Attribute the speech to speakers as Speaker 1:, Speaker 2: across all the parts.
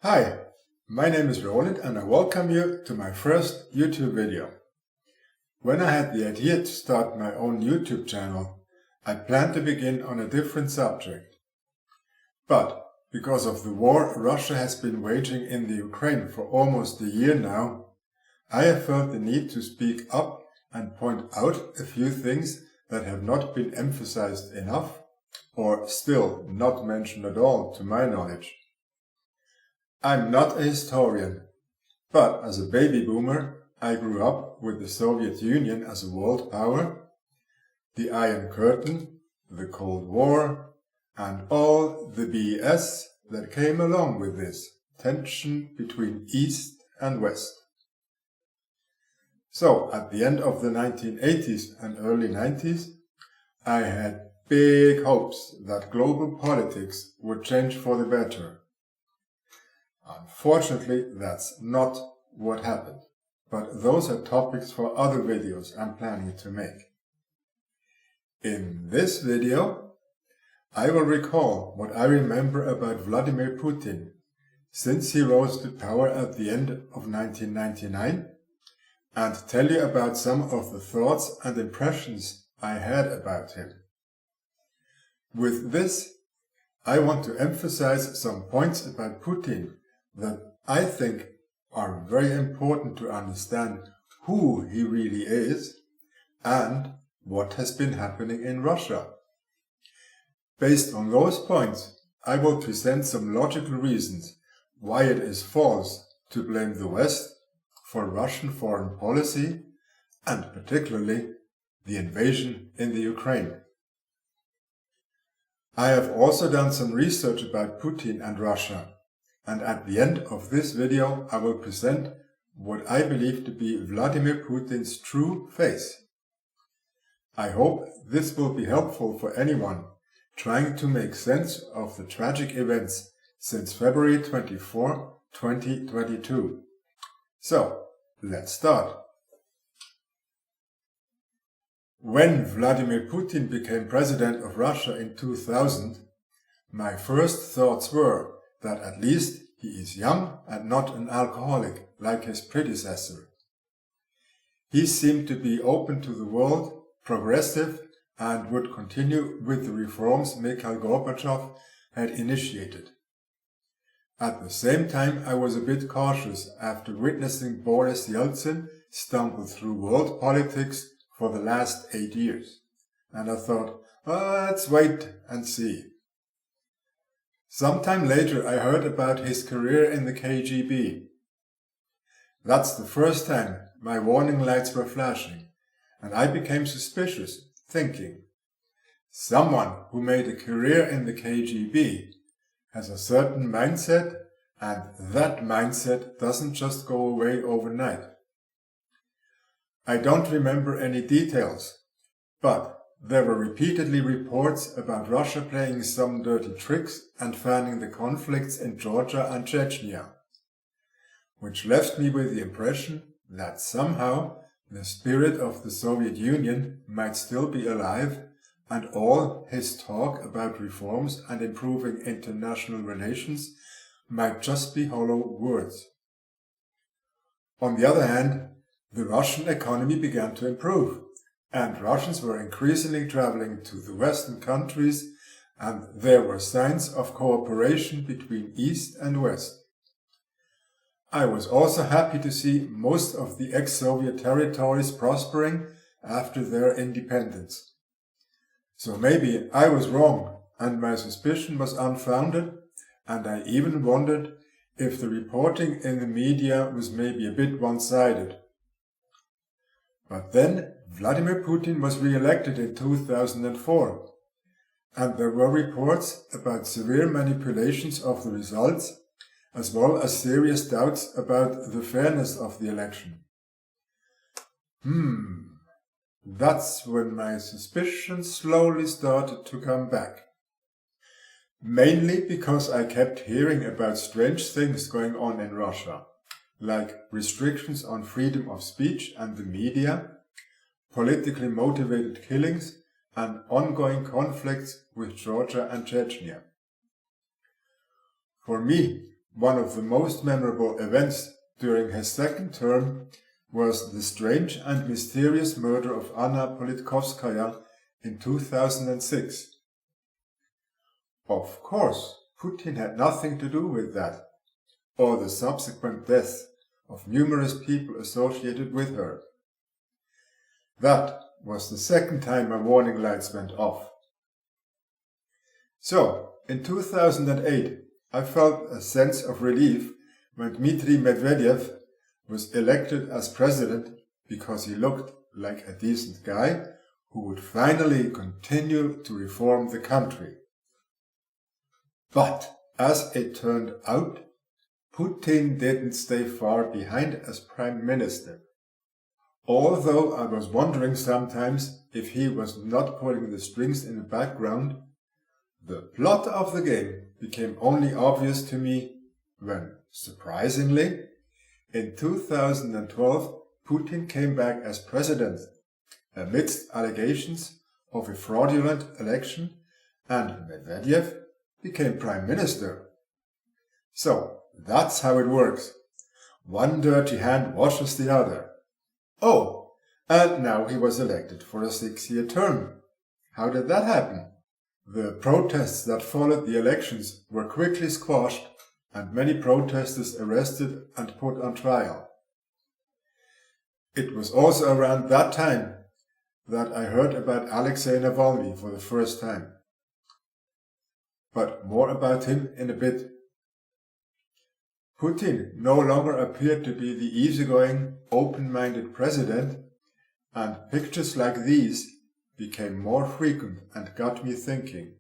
Speaker 1: Hi, my name is Roland and I welcome you to my first YouTube video. When I had the idea to start my own YouTube channel, I planned to begin on a different subject. But because of the war Russia has been waging in the Ukraine for almost a year now, I have felt the need to speak up and point out a few things that have not been emphasized enough or still not mentioned at all to my knowledge. I'm not a historian, but as a baby boomer, I grew up with the Soviet Union as a world power, the Iron Curtain, the Cold War, and all the BS that came along with this tension between East and West. So, at the end of the 1980s and early 90s, I had big hopes that global politics would change for the better. Unfortunately, that's not what happened, but those are topics for other videos I'm planning to make. In this video, I will recall what I remember about Vladimir Putin since he rose to power at the end of 1999 and tell you about some of the thoughts and impressions I had about him. With this, I want to emphasize some points about Putin that I think are very important to understand who he really is and what has been happening in Russia. Based on those points, I will present some logical reasons why it is false to blame the West for Russian foreign policy and particularly the invasion in the Ukraine. I have also done some research about Putin and Russia. And at the end of this video, I will present what I believe to be Vladimir Putin's true face. I hope this will be helpful for anyone trying to make sense of the tragic events since February 24, 2022. So, let's start. When Vladimir Putin became president of Russia in 2000, my first thoughts were that at least he is young and not an alcoholic like his predecessor. He seemed to be open to the world, progressive, and would continue with the reforms Mikhail Gorbachev had initiated. At the same time, I was a bit cautious after witnessing Boris Yeltsin stumble through world politics for the last 8 years. And I thought, let's wait and see. Sometime later I heard about his career in the KGB. That's the first time my warning lights were flashing, and I became suspicious, thinking, someone who made a career in the KGB has a certain mindset, and that mindset doesn't just go away overnight. I don't remember any details, but there were repeatedly reports about Russia playing some dirty tricks and fanning the conflicts in Georgia and Chechnya, which left me with the impression that somehow the spirit of the Soviet Union might still be alive and all his talk about reforms and improving international relations might just be hollow words. On the other hand, the Russian economy began to improve, and Russians were increasingly traveling to the Western countries, and there were signs of cooperation between East and West. I was also happy to see most of the ex-Soviet territories prospering after their independence. So maybe I was wrong, and my suspicion was unfounded, and I even wondered if the reporting in the media was maybe a bit one-sided. But then Vladimir Putin was re-elected in 2004, and there were reports about severe manipulations of the results, as well as serious doubts about the fairness of the election. That's when my suspicions slowly started to come back. Mainly because I kept hearing about strange things going on in Russia, like restrictions on freedom of speech and the media, politically motivated killings, and ongoing conflicts with Georgia and Chechnya. For me, one of the most memorable events during his second term was the strange and mysterious murder of Anna Politkovskaya in 2006. Of course, Putin had nothing to do with that, or the subsequent deaths of numerous people associated with her. That was the second time my warning lights went off. So, in 2008, I felt a sense of relief when Dmitry Medvedev was elected as president because he looked like a decent guy who would finally continue to reform the country. But, as it turned out, Putin didn't stay far behind as prime minister. Although I was wondering sometimes if he was not pulling the strings in the background, the plot of the game became only obvious to me when, surprisingly, in 2012 Putin came back as president amidst allegations of a fraudulent election, and Medvedev became prime minister. So, that's how it works. One dirty hand washes the other. Oh, and now he was elected for a 6-year term. How did that happen? The protests that followed the elections were quickly squashed and many protesters arrested and put on trial. It was also around that time that I heard about Alexei Navalny for the first time. But more about him in a bit. Putin no longer appeared to be the easygoing, open-minded president, and pictures like these became more frequent and got me thinking.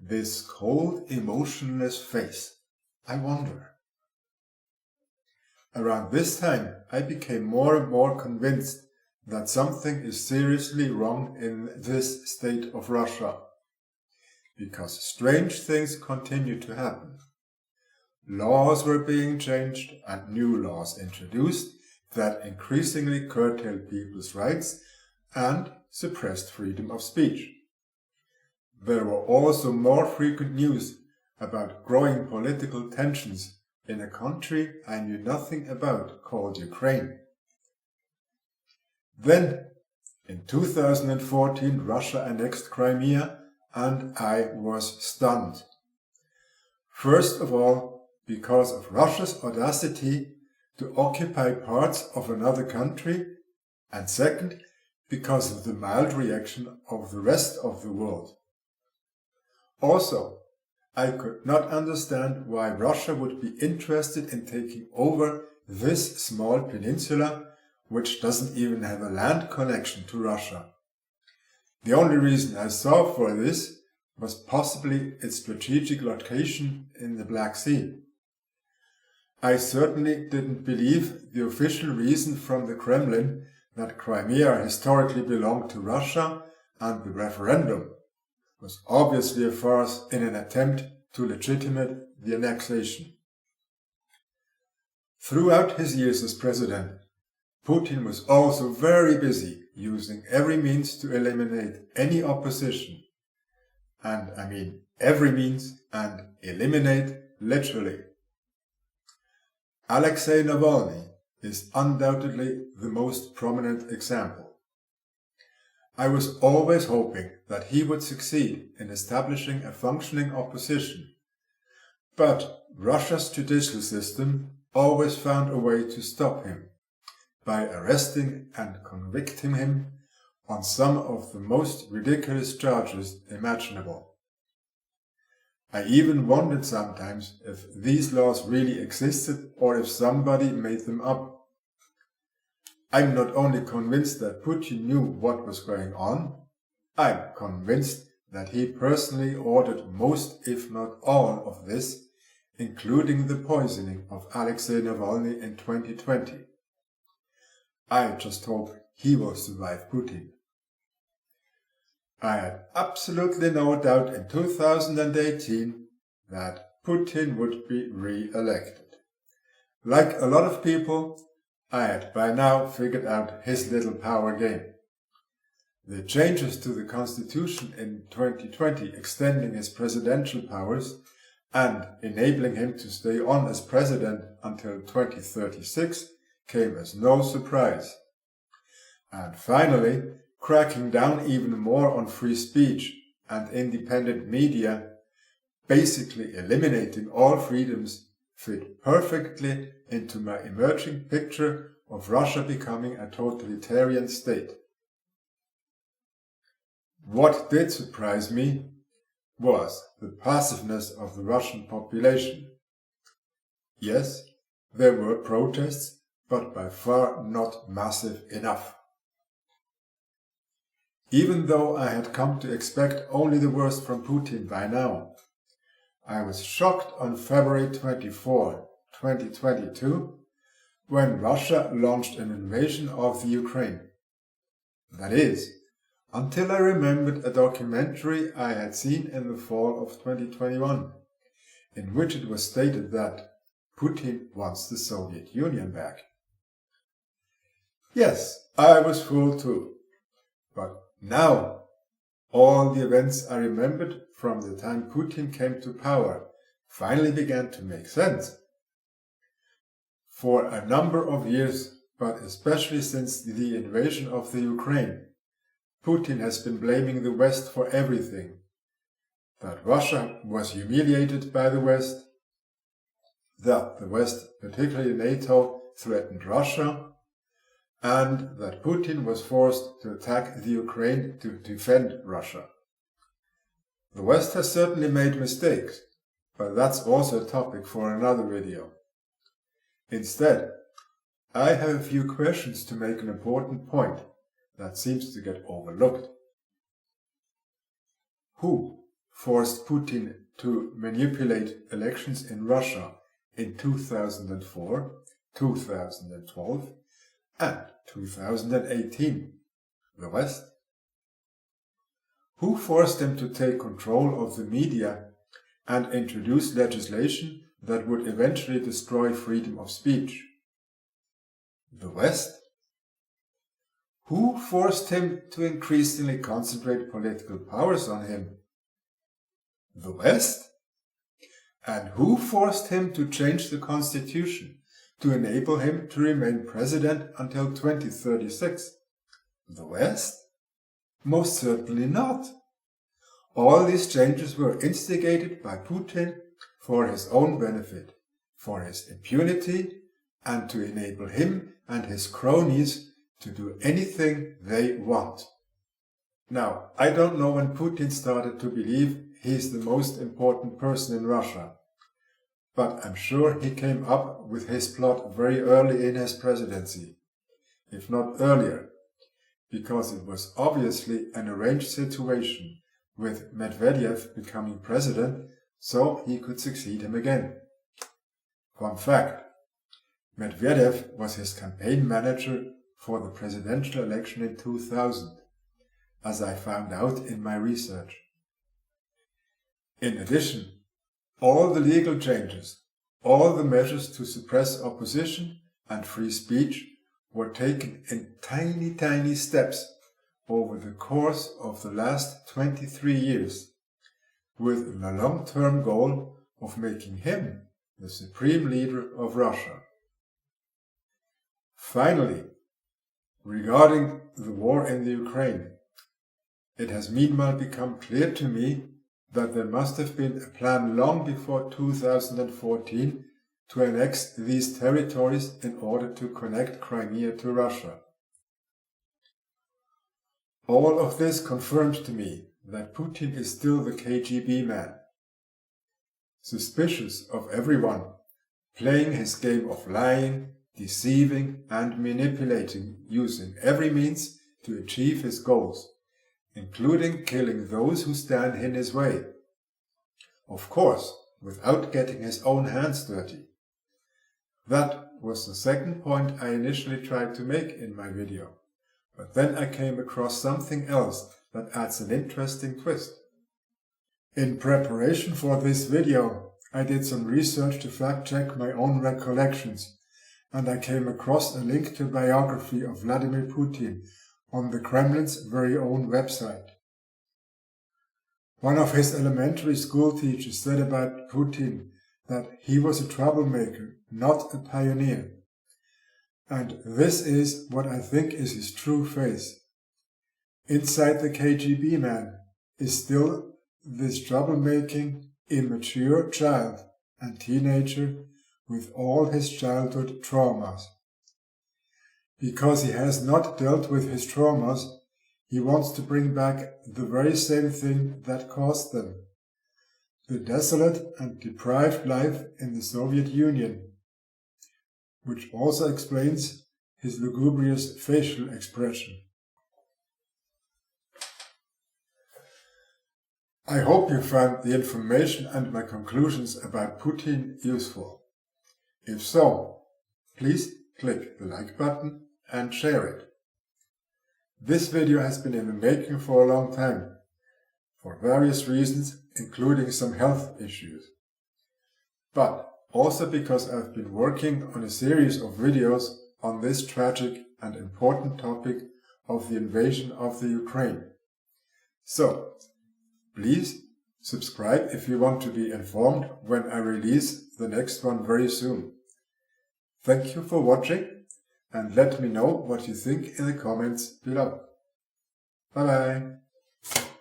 Speaker 1: This cold, emotionless face, I wonder. Around this time, I became more and more convinced that something is seriously wrong in this state of Russia, because strange things continue to happen. Laws were being changed and new laws introduced that increasingly curtailed people's rights and suppressed freedom of speech. There were also more frequent news about growing political tensions in a country I knew nothing about called Ukraine. Then, in 2014, Russia annexed Crimea, and I was stunned. First of all, because of Russia's audacity to occupy parts of another country, and second, because of the mild reaction of the rest of the world. Also, I could not understand why Russia would be interested in taking over this small peninsula, which doesn't even have a land connection to Russia. The only reason I saw for this was possibly its strategic location in the Black Sea. I certainly didn't believe the official reason from the Kremlin that Crimea historically belonged to Russia, and the referendum was obviously a farce in an attempt to legitimate the annexation. Throughout his years as president, Putin was also very busy using every means to eliminate any opposition. And I mean every means, and eliminate literally. Alexei Navalny is undoubtedly the most prominent example. I was always hoping that he would succeed in establishing a functioning opposition, but Russia's judicial system always found a way to stop him by arresting and convicting him on some of the most ridiculous charges imaginable. I even wondered sometimes if these laws really existed or if somebody made them up. I'm not only convinced that Putin knew what was going on, I'm convinced that he personally ordered most, if not all, of this, including the poisoning of Alexei Navalny in 2020. I just hope he will survive Putin. I had absolutely no doubt in 2018 that Putin would be re-elected. Like a lot of people, I had by now figured out his little power game. The changes to the constitution in 2020 extending his presidential powers and enabling him to stay on as president until 2036 came as no surprise. And finally, cracking down even more on free speech and independent media, basically eliminating all freedoms, fit perfectly into my emerging picture of Russia becoming a totalitarian state. What did surprise me was the passiveness of the Russian population. Yes, there were protests, but by far not massive enough. Even though I had come to expect only the worst from Putin by now, I was shocked on February 24, 2022, when Russia launched an invasion of the Ukraine. That is, until I remembered a documentary I had seen in the fall of 2021, in which it was stated that Putin wants the Soviet Union back. Yes, I was fooled too. But now, all the events I remembered from the time Putin came to power finally began to make sense. For a number of years, but especially since the invasion of the Ukraine, Putin has been blaming the West for everything. That Russia was humiliated by the West, that the West, particularly NATO, threatened Russia, and that Putin was forced to attack the Ukraine to defend Russia. The West has certainly made mistakes, but that's also a topic for another video. Instead, I have a few questions to make an important point that seems to get overlooked. Who forced Putin to manipulate elections in Russia in 2004, 2012, and 2018? The West? Who forced him to take control of the media and introduce legislation that would eventually destroy freedom of speech? The West? Who forced him to increasingly concentrate political powers on him? The West? And who forced him to change the constitution to enable him to remain president until 2036? The West? Most certainly not. All these changes were instigated by Putin for his own benefit, for his impunity, and to enable him and his cronies to do anything they want. Now, I don't know when Putin started to believe he's the most important person in Russia, but I'm sure he came up with his plot very early in his presidency, if not earlier, because it was obviously an arranged situation with Medvedev becoming president so he could succeed him again. Fun fact: Medvedev was his campaign manager for the presidential election in 2000, as I found out in my research. In addition, all the legal changes, all the measures to suppress opposition and free speech were taken in tiny steps over the course of the last 23 years, with the long-term goal of making him the supreme leader of Russia. Finally, regarding the war in the Ukraine, it has meanwhile become clear to me that there must have been a plan long before 2014 to annex these territories in order to connect Crimea to Russia. All of this confirms to me that Putin is still the KGB man, suspicious of everyone, playing his game of lying, deceiving and manipulating, using every means to achieve his goals, including killing those who stand in his way. Of course, without getting his own hands dirty. That was the second point I initially tried to make in my video, but then I came across something else that adds an interesting twist. In preparation for this video, I did some research to fact-check my own recollections, and I came across a link to a biography of Vladimir Putin on the Kremlin's very own website. One of his elementary school teachers said about Putin that he was a troublemaker, not a pioneer. And this is what I think is his true face. Inside the KGB man is still this troublemaking, immature child and teenager with all his childhood traumas. Because he has not dealt with his traumas, he wants to bring back the very same thing that caused them: the desolate and deprived life in the Soviet Union, which also explains his lugubrious facial expression. I hope you found the information and my conclusions about Putin useful. If so, please click the like button and share it. This video has been in the making for a long time, for various reasons, including some health issues. But also because I've been working on a series of videos on this tragic and important topic of the invasion of the Ukraine. So, please subscribe if you want to be informed when I release the next one very soon. Thank you for watching, and let me know what you think in the comments below. Bye bye!